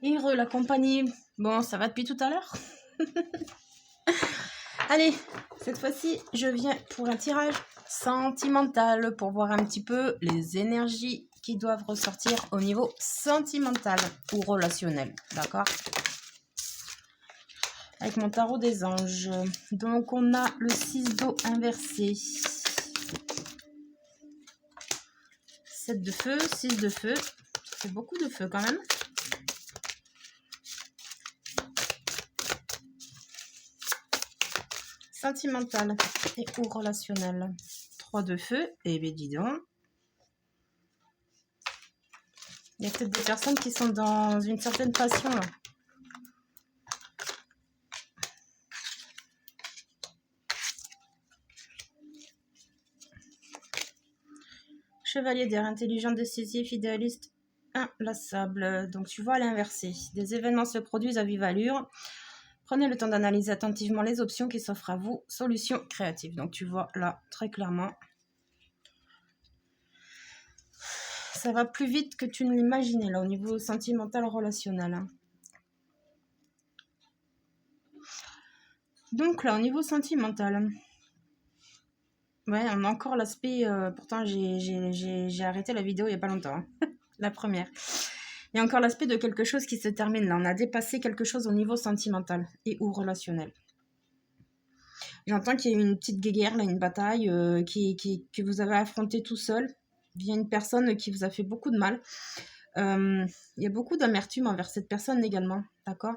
Et la compagnie. Bon, ça va depuis tout à l'heure. Allez, cette fois-ci, je viens pour un tirage sentimental pour voir un petit peu les énergies qui doivent ressortir au niveau sentimental ou relationnel. D'accord? Avec mon tarot des anges. Donc, on a le 6 d'eau inversé. 7 de feu, 6 de feu. C'est beaucoup de feu quand même. Sentimental et ou relationnel. 3 de feu. Et bien dis donc. Il y a peut-être des personnes qui sont dans une certaine passion là. Chevalier d'air, intelligent, décisif, idéaliste, inlassable. Donc tu vois à l'inversé. Des événements se produisent à vive allure. Prenez le temps d'analyser attentivement les options qui s'offrent à vous. Solution créative. Donc tu vois là très clairement. Ça va plus vite que tu ne l'imaginais là au niveau sentimental relationnel. Donc là au niveau sentimental. Ouais, on a encore l'aspect... pourtant j'ai arrêté la vidéo il n'y a pas longtemps. Hein. La première. Il y a encore l'aspect de quelque chose qui se termine là. On a dépassé quelque chose au niveau sentimental et ou relationnel. J'entends qu'il y a eu une petite guéguerre, là, une bataille que vous avez affrontée tout seul via une personne qui vous a fait beaucoup de mal. Il y a beaucoup d'amertume envers cette personne également, d'accord?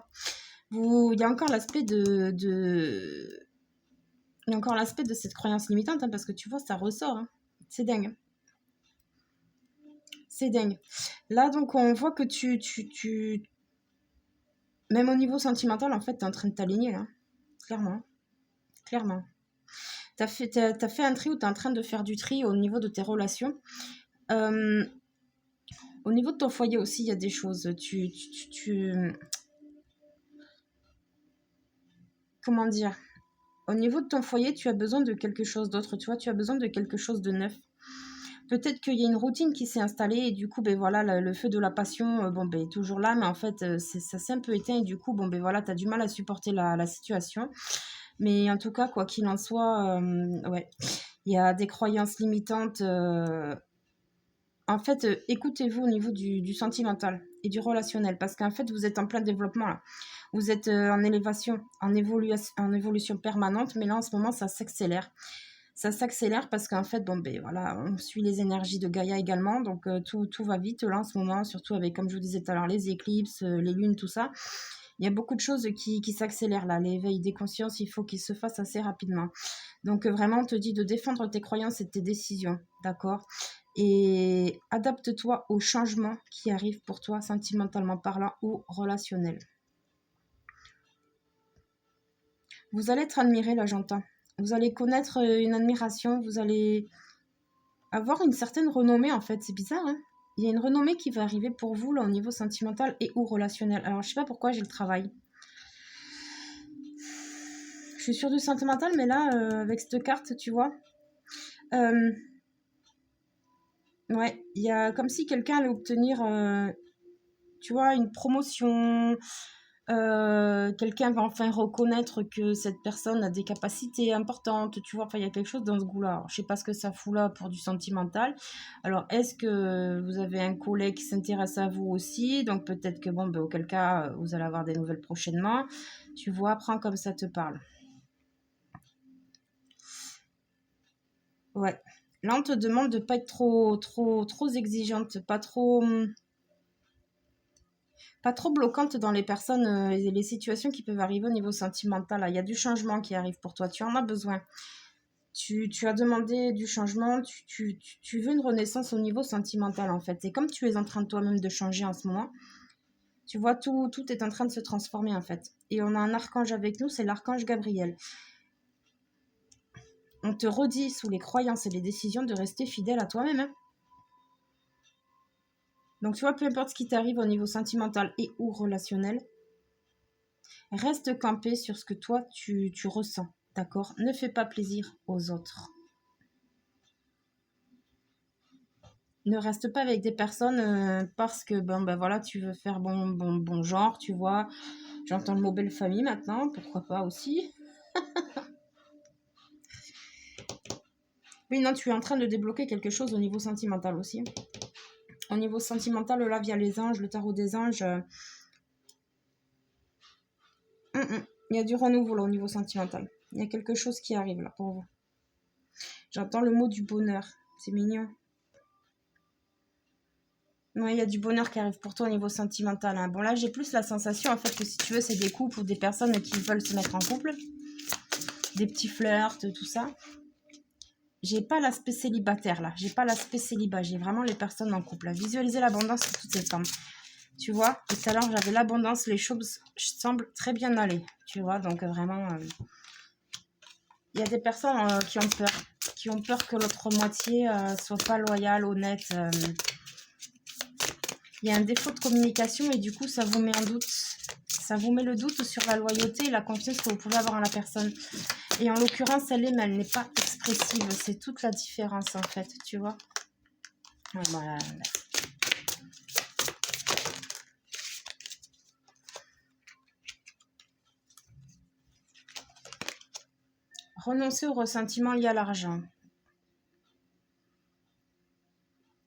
Il y a encore l'aspect il y a encore l'aspect de cette croyance limitante, hein, parce que tu vois, ça ressort. Hein. C'est dingue. C'est dingue. Là, donc, on voit que même au niveau sentimental, en fait, tu es en train de t'aligner, là. Clairement. Clairement. T'as fait un tri ou tu es en train de faire du tri au niveau de tes relations. Au niveau de ton foyer aussi, il y a des choses. Comment dire? Au niveau de ton foyer, tu as besoin de quelque chose d'autre, tu vois, tu as besoin de quelque chose de neuf. Peut-être qu'il y a une routine qui s'est installée et du coup, ben voilà, le feu de la passion, bon, ben, est toujours là, mais en fait, ça s'est un peu éteint et du coup, bon, ben voilà, tu as du mal à supporter la situation. Mais en tout cas, quoi qu'il en soit, ouais, il y a des croyances limitantes. En fait, écoutez-vous au niveau du sentimental et du relationnel parce qu'en fait, vous êtes en plein développement là. Vous êtes en élévation, en évolution permanente, mais là, en ce moment, ça s'accélère. Ça s'accélère parce qu'en fait, bon, ben voilà, on suit les énergies de Gaïa également, donc tout va vite là en ce moment, surtout avec, comme je vous disais tout à l'heure, les éclipses, les lunes, tout ça. Il y a beaucoup de choses qui s'accélèrent là. L'éveil des consciences, il faut qu'il se fasse assez rapidement. Donc vraiment, on te dit de défendre tes croyances et tes décisions, d'accord? Et adapte-toi aux changements qui arrivent pour toi, sentimentalement parlant ou relationnel. Vous allez être admiré, là, j'entends. Vous allez connaître une admiration, vous allez avoir une certaine renommée, en fait. C'est bizarre, hein? Il y a une renommée qui va arriver pour vous, là, au niveau sentimental et ou relationnel. Alors, je sais pas pourquoi j'ai le travail. Je suis sur du sentimental, mais là, avec cette carte, tu vois... ouais, il y a comme si quelqu'un allait obtenir, tu vois, une promotion. Quelqu'un va enfin reconnaître que cette personne a des capacités importantes, tu vois, enfin il y a quelque chose dans ce goût-là. Alors, je sais pas ce que ça fout là pour du sentimental. Alors est-ce que vous avez un collègue qui s'intéresse à vous aussi? Donc peut-être que bon, ben, auquel cas vous allez avoir des nouvelles prochainement. Tu vois, prends comme ça te parle. Ouais. Là on te demande de pas être trop exigeante, pas trop bloquante dans les personnes et les situations qui peuvent arriver au niveau sentimental. Là. Il y a du changement qui arrive pour toi. Tu en as besoin. Tu as demandé du changement. Tu veux une renaissance au niveau sentimental, en fait. Et comme tu es en train de toi-même de changer en ce moment, tu vois, tout est en train de se transformer, en fait. Et on a un archange avec nous, c'est l'archange Gabriel. On te redit sous les croyances et les décisions de rester fidèle à toi-même. Hein. Donc, tu vois, peu importe ce qui t'arrive au niveau sentimental et ou relationnel, reste campé sur ce que toi, tu ressens, d'accord? Ne fais pas plaisir aux autres. Ne reste pas avec des personnes parce que, ben voilà, tu veux faire bon genre, tu vois. J'entends le mot belle famille maintenant, pourquoi pas aussi. Oui, non, tu es en train de débloquer quelque chose au niveau sentimental aussi. Au niveau sentimental, là, via les anges, le tarot des anges, il y a du renouveau là au niveau sentimental. Il y a quelque chose qui arrive là pour vous. J'entends le mot du bonheur. C'est mignon. Oui, il y a du bonheur qui arrive pour toi au niveau sentimental, hein. Bon, là, j'ai plus la sensation, en fait, que si tu veux, c'est des couples ou des personnes qui veulent se mettre en couple. Des petits flirts, tout ça. J'ai pas l'aspect célibataire, là. J'ai pas l'aspect célibat. J'ai vraiment les personnes en couple, là. Visualiser l'abondance sous toutes ses formes. Tu vois, tout à l'heure, j'avais l'abondance. Les choses semblent très bien aller. Tu vois, donc vraiment... il y a des personnes qui ont peur. Qui ont peur que l'autre moitié soit pas loyale, honnête. Il y a un défaut de communication et du coup, ça vous met un doute. Ça vous met le doute sur la loyauté et la confiance que vous pouvez avoir en la personne. Et en l'occurrence, elle n'est pas expressive. C'est toute la différence, en fait, tu vois. Voilà. Renoncer au ressentiment lié à l'argent.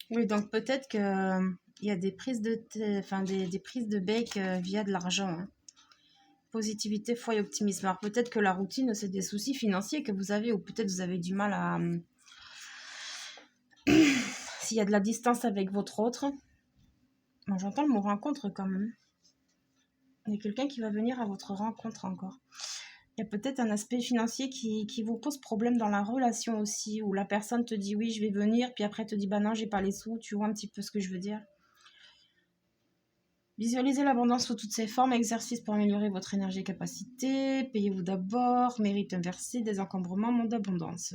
Oui, donc peut-être que il y a des prises de, des prises de bec via de l'argent, hein. Positivité, foi et optimisme. Alors peut-être que la routine, c'est des soucis financiers que vous avez, ou peut-être vous avez du mal à... s'il y a de la distance avec votre autre. Bon, j'entends le mot rencontre quand même. Il y a quelqu'un qui va venir à votre rencontre encore. Il y a peut-être un aspect financier qui vous pose problème dans la relation aussi, où la personne te dit oui, je vais venir, puis après te dit bah non, j'ai pas les sous. Tu vois un petit peu ce que je veux dire? Visualisez l'abondance sous toutes ses formes, exercice pour améliorer votre énergie et capacité, payez-vous d'abord, mérite inversé, désencombrement, monde d'abondance.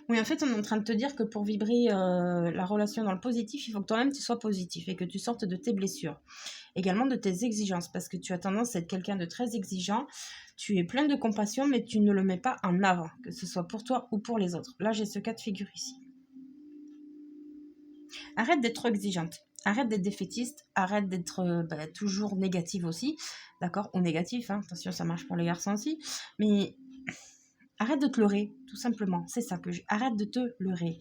Oui, en fait, on est en train de te dire que pour vibrer la relation dans le positif, il faut que toi-même tu sois positif et que tu sortes de tes blessures. Également de tes exigences, parce que tu as tendance à être quelqu'un de très exigeant, tu es plein de compassion, mais tu ne le mets pas en avant, que ce soit pour toi ou pour les autres. Là, j'ai ce cas de figure ici. Arrête d'être trop exigeante. Arrête d'être défaitiste, arrête d'être toujours négative aussi, d'accord? Ou négatif, hein. Attention, ça marche pour les garçons aussi. Mais arrête de te leurrer, tout simplement. C'est ça que arrête de te leurrer.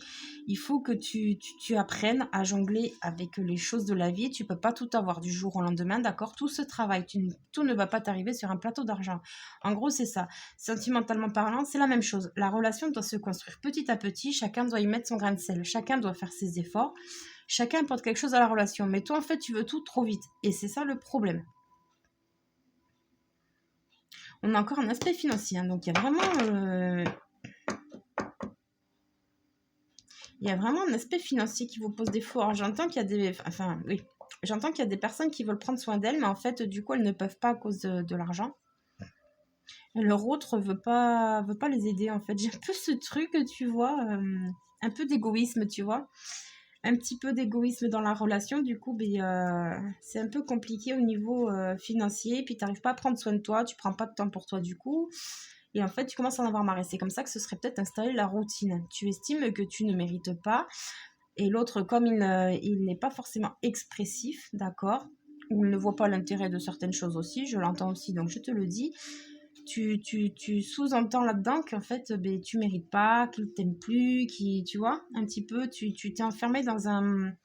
Il faut que tu apprennes à jongler avec les choses de la vie. Tu peux pas tout avoir du jour au lendemain, d'accord? Tout ce travail, tout ne va pas t'arriver sur un plateau d'argent. En gros, c'est ça. Sentimentalement parlant, c'est la même chose. La relation doit se construire petit à petit. Chacun doit y mettre son grain de sel. Chacun doit faire ses efforts. Chacun apporte quelque chose à la relation. Mais toi, en fait, tu veux tout trop vite. Et c'est ça le problème. On a encore un aspect financier, hein. Donc il y a vraiment un aspect financier qui vous pose défaut. Alors j'entends qu'il y a des... Enfin, oui. J'entends qu'il y a des personnes qui veulent prendre soin d'elles, mais en fait, du coup, elles ne peuvent pas à cause de l'argent. Et leur autre veut pas les aider, en fait. J'ai un peu ce truc, tu vois, un peu d'égoïsme, tu vois. Un petit peu d'égoïsme dans la relation. Du coup, c'est un peu compliqué au niveau financier. Puis, tu n'arrives pas à prendre soin de toi. Tu prends pas de temps pour toi, du coup. Et en fait, tu commences à en avoir marre. Et c'est comme ça que ce serait peut-être installer la routine. Tu estimes que tu ne mérites pas. Et l'autre, comme il n'est pas forcément expressif, d'accord, ou il ne voit pas l'intérêt de certaines choses aussi, je l'entends aussi, donc je te le dis, tu sous-entends là-dedans qu'en fait, tu mérites pas, qu'il t'aime plus, tu vois, un petit peu, tu t'es enfermé dans un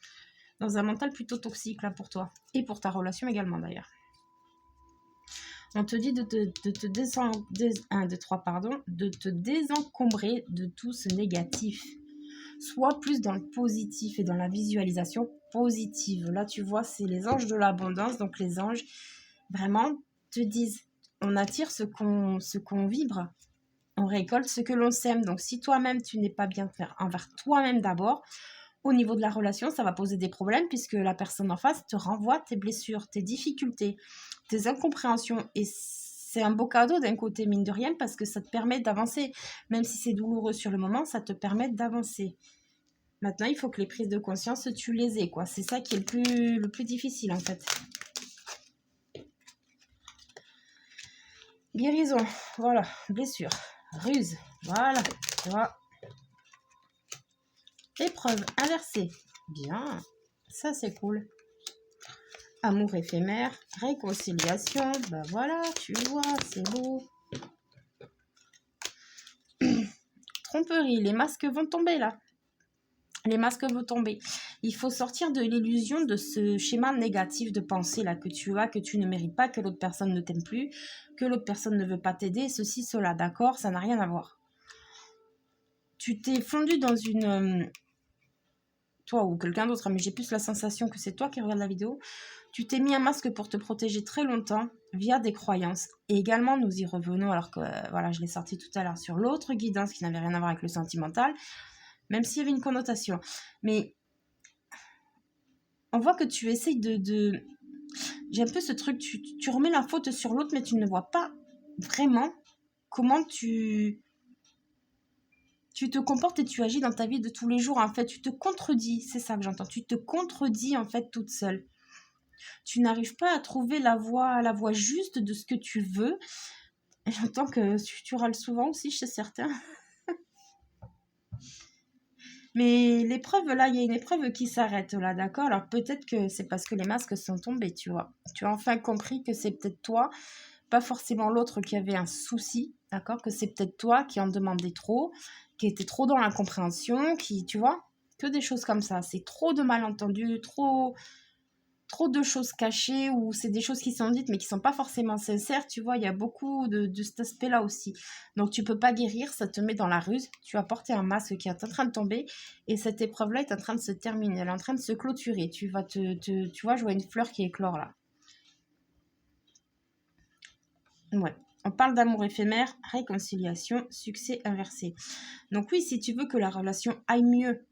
mental plutôt toxique là pour toi. Et pour ta relation également d'ailleurs. On te dit de te désencombrer de tout ce négatif. Sois plus dans le positif et dans la visualisation positive. Là, tu vois, c'est les anges de l'abondance. Donc, les anges, vraiment, te disent, on attire ce qu'on vibre. On récolte ce que l'on sème. Donc, si toi-même, tu n'es pas bien envers toi-même d'abord, au niveau de la relation, ça va poser des problèmes puisque la personne en face te renvoie tes blessures, tes difficultés, tes incompréhensions. Et c'est un beau cadeau d'un côté, mine de rien, parce que ça te permet d'avancer. Même si c'est douloureux sur le moment, ça te permet d'avancer. Maintenant, il faut que les prises de conscience, tu les aies, quoi. C'est ça qui est le plus difficile, en fait. Guérison, voilà. Blessure, ruse, voilà. Tu vois. Épreuve inversée. Bien. Ça, c'est cool. Amour éphémère. Réconciliation. Ben voilà, tu vois, c'est beau. Tromperie. Les masques vont tomber, là. Les masques vont tomber. Il faut sortir de l'illusion de ce schéma négatif de pensée là que tu as, que tu ne mérites pas, que l'autre personne ne t'aime plus, que l'autre personne ne veut pas t'aider, ceci, cela, d'accord? Ça n'a rien à voir. Tu t'es fondu dans une... toi ou quelqu'un d'autre, mais j'ai plus la sensation que c'est toi qui regarde la vidéo. Tu t'es mis un masque pour te protéger très longtemps via des croyances. Et également, nous y revenons, alors que voilà, je l'ai sorti tout à l'heure sur l'autre guidance qui n'avait rien à voir avec le sentimental, même s'il y avait une connotation. Mais on voit que tu essayes de... J'ai un peu ce truc, tu remets la faute sur l'autre, mais tu ne vois pas vraiment comment tu te comportes et tu agis dans ta vie de tous les jours. En fait, tu te contredis, c'est ça que j'entends. Tu te contredis en fait toute seule. Tu n'arrives pas à trouver la voie juste de ce que tu veux. Et j'entends que tu râles souvent aussi chez certains. Mais l'épreuve, là, il y a une épreuve qui s'arrête, là, d'accord? Alors peut-être que c'est parce que les masques sont tombés, tu vois. Tu as enfin compris que c'est peut-être toi, pas forcément l'autre qui avait un souci, d'accord? Que c'est peut-être toi qui en demandais trop, qui était trop dans l'incompréhension, qui, tu vois? Que des choses comme ça. C'est trop de malentendus, trop de choses cachées ou c'est des choses qui sont dites mais qui sont pas forcément sincères, tu vois, il y a beaucoup de cet aspect-là aussi. Donc tu peux pas guérir, ça te met dans la ruse, tu as porté un masque qui est en train de tomber et cette épreuve-là est en train de se terminer, elle est en train de se clôturer. Tu vois, tu vois, je vois une fleur qui éclore là. Ouais. On parle d'amour éphémère, réconciliation, succès inversé. Donc oui, si tu veux que la relation aille mieux,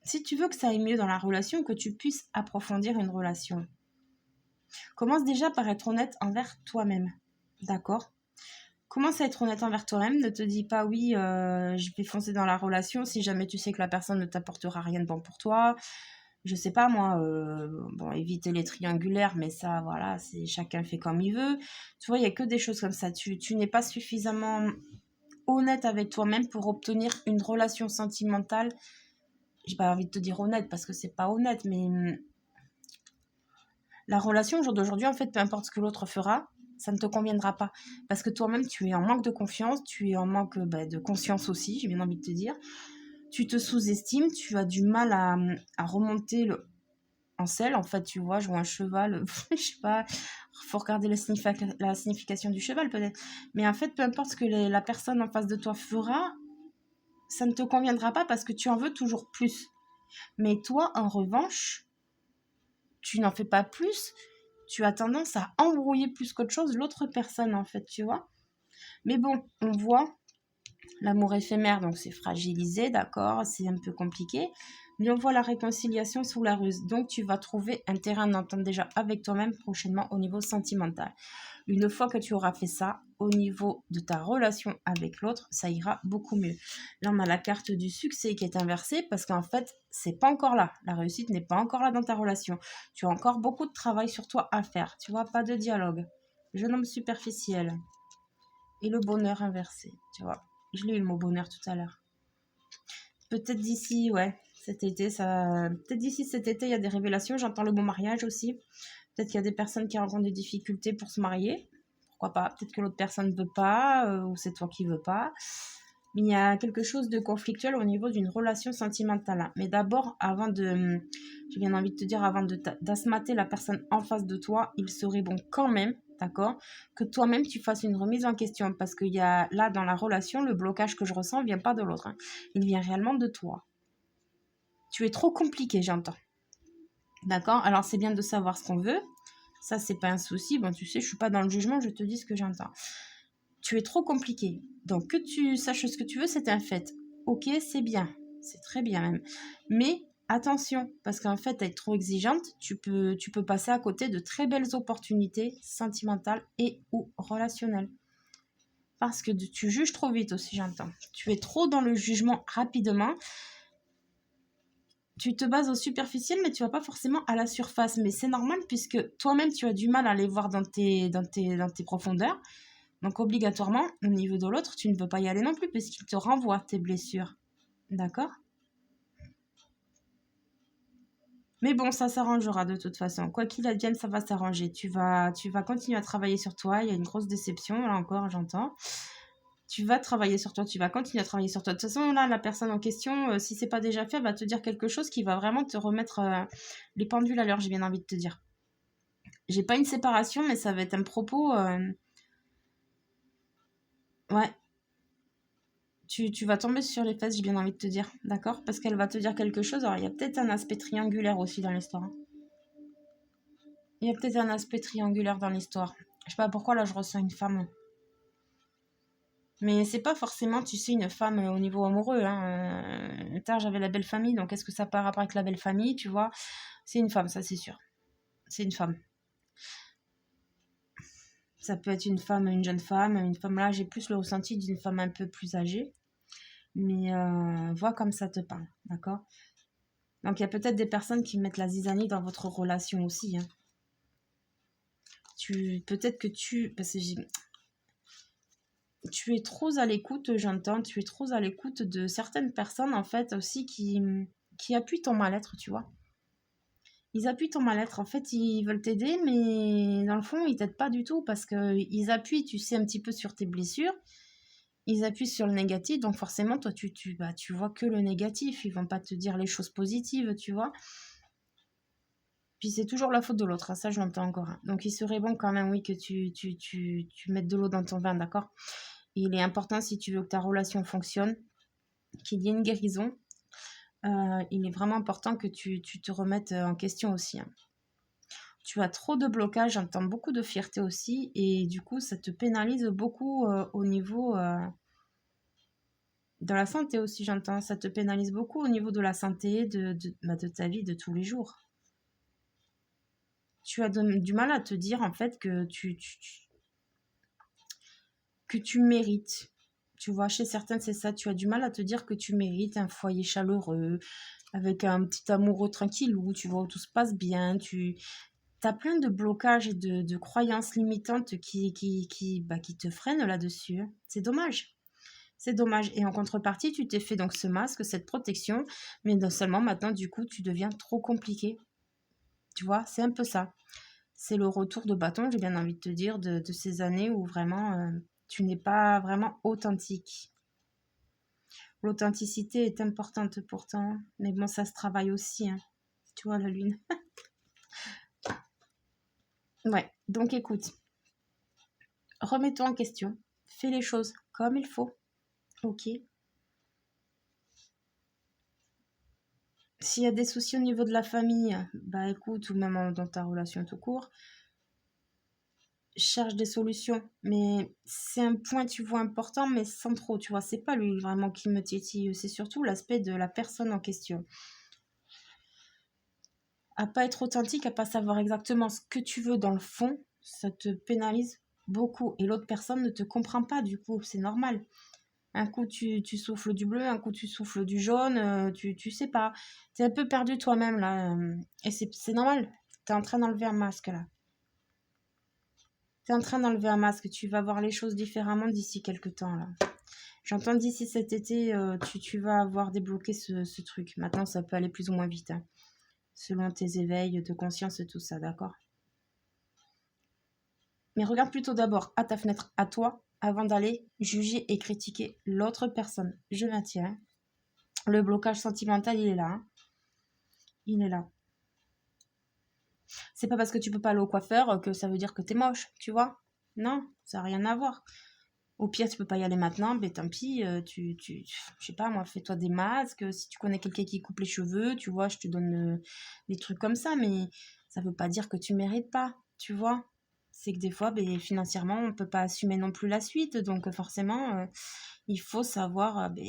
si tu veux que ça aille mieux dans la relation, que tu puisses approfondir une relation, commence déjà par être honnête envers toi-même. D'accord? Commence à être honnête envers toi-même. Ne te dis pas oui, je vais foncer dans la relation si jamais tu sais que la personne ne t'apportera rien de bon pour toi. Je sais pas moi, bon, éviter les triangulaires, mais ça, voilà, c'est chacun fait comme il veut. Tu vois, il n'y a que des choses comme ça. Tu n'es pas suffisamment honnête avec toi-même pour obtenir une relation sentimentale. J'ai pas envie de te dire honnête parce que c'est pas honnête, mais la relation au jour d'aujourd'hui, en fait, peu importe ce que l'autre fera, ça ne te conviendra pas. Parce que toi-même, tu es en manque de confiance, tu es en manque de conscience aussi, j'ai bien envie de te dire. Tu te sous-estimes, tu as du mal à remonter en selle. En fait, tu vois, je vois un cheval, je sais pas, faut regarder la signification du cheval peut-être. Mais en fait, peu importe ce que la personne en face de toi fera, ça ne te conviendra pas parce que tu en veux toujours plus. Mais toi, en revanche, tu n'en fais pas plus, tu as tendance à embrouiller plus qu'autre chose l'autre personne en fait, tu vois. Mais bon, on voit l'amour éphémère, donc c'est fragilisé, d'accord, c'est un peu compliqué. Mais on voit la réconciliation sous la ruse. Donc tu vas trouver un terrain d'entente déjà avec toi-même prochainement au niveau sentimental. Une fois que tu auras fait ça, au niveau de ta relation avec l'autre, ça ira beaucoup mieux. Là, on a la carte du succès qui est inversée parce qu'en fait, c'est pas encore là. La réussite n'est pas encore là dans ta relation. Tu as encore beaucoup de travail sur toi à faire. Tu vois, pas de dialogue. Jeune homme superficiel. Et le bonheur inversé, tu vois. Je l'ai eu le mot bonheur tout à l'heure. Peut-être d'ici, ouais, cet été, ça... Peut-être d'ici cet été, il y a des révélations. J'entends le mot mariage aussi. Peut-être qu'il y a des personnes qui rencontrent des difficultés pour se marier. Pourquoi pas? Peut-être que l'autre personne ne veut pas, ou c'est toi qui veux pas. Mais il y a quelque chose de conflictuel au niveau d'une relation sentimentale. Mais d'abord, avant de... J'ai bien envie de te dire, avant d'asmater la personne en face de toi, il serait bon quand même, d'accord, que toi-même tu fasses une remise en question. Parce qu'il y a là, dans la relation, le blocage que je ressens ne vient pas de l'autre. Hein. Il vient réellement de toi. Tu es trop compliqué, j'entends. D'accord? Alors, c'est bien de savoir ce qu'on veut. Ça, c'est pas un souci. Bon, tu sais, je suis pas dans le jugement, je te dis ce que j'entends. Tu es trop compliqué. Donc, que tu saches ce que tu veux, c'est un fait. Ok, c'est bien. C'est très bien même. Mais attention, parce qu'en fait, être trop exigeante, tu peux passer à côté de très belles opportunités sentimentales et ou relationnelles. Parce que tu juges trop vite aussi, j'entends. Tu es trop dans le jugement rapidement. Tu te bases au superficiel, mais tu vas pas forcément à la surface. Mais c'est normal puisque toi-même, tu as du mal à aller voir dans tes profondeurs. Donc, obligatoirement, au niveau de l'autre, tu ne peux pas y aller non plus puisqu'il te renvoie tes blessures. D'accord? Mais bon, ça s'arrangera de toute façon. Quoi qu'il advienne, ça va s'arranger. Tu vas continuer à travailler sur toi. Il y a une grosse déception, là encore, j'entends. Tu vas travailler sur toi, tu vas continuer à travailler sur toi. De toute façon, là, la personne en question, si c'est pas déjà fait, elle va te dire quelque chose qui va vraiment te remettre les pendules à l'heure, j'ai bien envie de te dire. J'ai pas une séparation, mais ça va être un propos. Ouais, tu vas tomber sur les fesses, j'ai bien envie de te dire, d'accord? Parce qu'elle va te dire quelque chose. Alors, il y a peut-être un aspect triangulaire aussi dans l'histoire, hein. Il y a peut-être un aspect triangulaire dans l'histoire. Je sais pas pourquoi, là, je ressens une femme. Mais c'est pas forcément, tu sais, une femme au niveau amoureux, hein. Tard, j'avais la belle famille, donc est-ce que ça part rapport avec la belle famille, tu vois? C'est une femme, ça, c'est sûr. C'est une femme. Ça peut être une jeune femme. Une femme, là, j'ai plus le ressenti d'une femme un peu plus âgée. Mais vois comme ça te parle, d'accord? Donc, il y a peut-être des personnes qui mettent la zizanie dans votre relation aussi, hein. Peut-être que parce que tu es trop à l'écoute, j'entends, tu es trop à l'écoute de certaines personnes, en fait, aussi qui appuient ton mal-être, tu vois. Ils appuient ton mal-être. En fait, ils veulent t'aider, mais dans le fond, ils t'aident pas du tout parce qu'ils appuient, tu sais, un petit peu sur tes blessures. Ils appuient sur le négatif, donc forcément, toi, tu vois que le négatif. Ils vont pas te dire les choses positives, tu vois. Puis c'est toujours la faute de l'autre, hein, ça je l'entends encore, hein. Donc il serait bon quand même, oui, que tu mettes de l'eau dans ton vin, d'accord? Il est important, si tu veux que ta relation fonctionne, qu'il y ait une guérison. Il est vraiment important que tu te remettes en question aussi, hein. Tu as trop de blocages, j'entends beaucoup de fierté aussi, et du coup, ça te pénalise beaucoup au niveau de la santé aussi, j'entends. Ça te pénalise beaucoup au niveau de la santé, de ta vie de tous les jours. Tu as du mal à te dire en fait que tu mérites. Tu vois, chez certaines, c'est ça. Tu as du mal à te dire que tu mérites un foyer chaleureux, avec un petit amoureux tranquille où tu vois, où tout se passe bien. Tu as plein de blocages et de croyances limitantes qui te freinent là-dessus, hein. C'est dommage. C'est dommage. Et en contrepartie, tu t'es fait donc ce masque, cette protection, mais non seulement maintenant, du coup, tu deviens trop compliqué. Tu vois, c'est un peu ça. C'est le retour de bâton, j'ai bien envie de te dire, de ces années où vraiment tu n'es pas vraiment authentique. L'authenticité est importante pourtant, mais bon, ça se travaille aussi, hein. Tu vois, la lune. Ouais, donc écoute, remets-toi en question, fais les choses comme il faut, ok? S'il y a des soucis au niveau de la famille, bah écoute, ou même dans ta relation tout court, cherche des solutions. Mais c'est un point, tu vois, important, mais sans trop, tu vois. C'est pas lui vraiment qui me titille, c'est surtout l'aspect de la personne en question. À pas être authentique, à pas savoir exactement ce que tu veux dans le fond, ça te pénalise beaucoup. Et l'autre personne ne te comprend pas, du coup, c'est normal. Un coup, tu souffles du bleu, un coup, tu souffles du jaune, tu sais pas. T'es un peu perdu toi-même, là. Et c'est normal. T'es en train d'enlever un masque, là. T'es en train d'enlever un masque. Tu vas voir les choses différemment d'ici quelques temps, là. J'entends d'ici cet été, tu vas avoir débloqué ce truc. Maintenant, ça peut aller plus ou moins vite, hein, selon tes éveils de conscience et tout ça, d'accord? Mais regarde plutôt d'abord à ta fenêtre, à toi, avant d'aller juger et critiquer l'autre personne. Je maintiens. Le blocage sentimental, il est là, hein. Il est là. C'est pas parce que tu peux pas aller au coiffeur que ça veut dire que t'es moche, tu vois? Non, ça n'a rien à voir. Au pire, tu peux pas y aller maintenant, ben tant pis, je sais pas moi, fais-toi des masques. Si tu connais quelqu'un qui coupe les cheveux, tu vois, je te donne des trucs comme ça, mais ça veut pas dire que tu mérites pas, tu vois. C'est que des fois, ben, financièrement, on peut pas assumer non plus la suite, donc forcément, il faut savoir ben,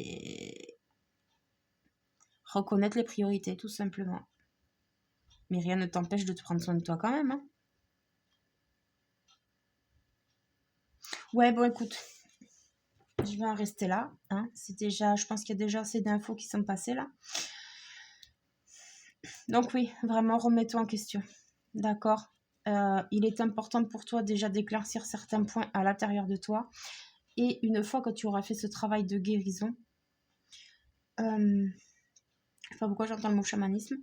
reconnaître les priorités, tout simplement. Mais rien ne t'empêche de te prendre soin de toi quand même, hein. Ouais, bon, écoute, je vais en rester là, hein. Je pense qu'il y a déjà assez d'infos qui sont passées là. Donc oui, vraiment, remets-toi en question. D'accord? Il est important pour toi déjà d'éclaircir certains points à l'intérieur de toi. Et une fois que tu auras fait ce travail de guérison, euh, Je sais pas pourquoi j'entends le mot chamanisme.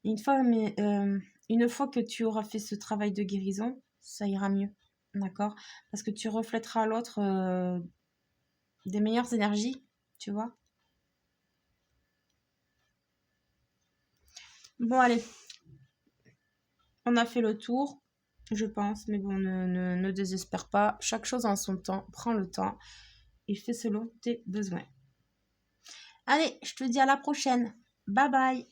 Et une fois que tu auras fait ce travail de guérison, ça ira mieux. D'accord? Parce que tu reflèteras à l'autre des meilleures énergies, tu vois? Bon, allez, on a fait le tour, je pense, mais bon, ne désespère pas. Chaque chose en son temps, prends le temps et fais selon tes besoins. Allez, je te dis à la prochaine. Bye bye.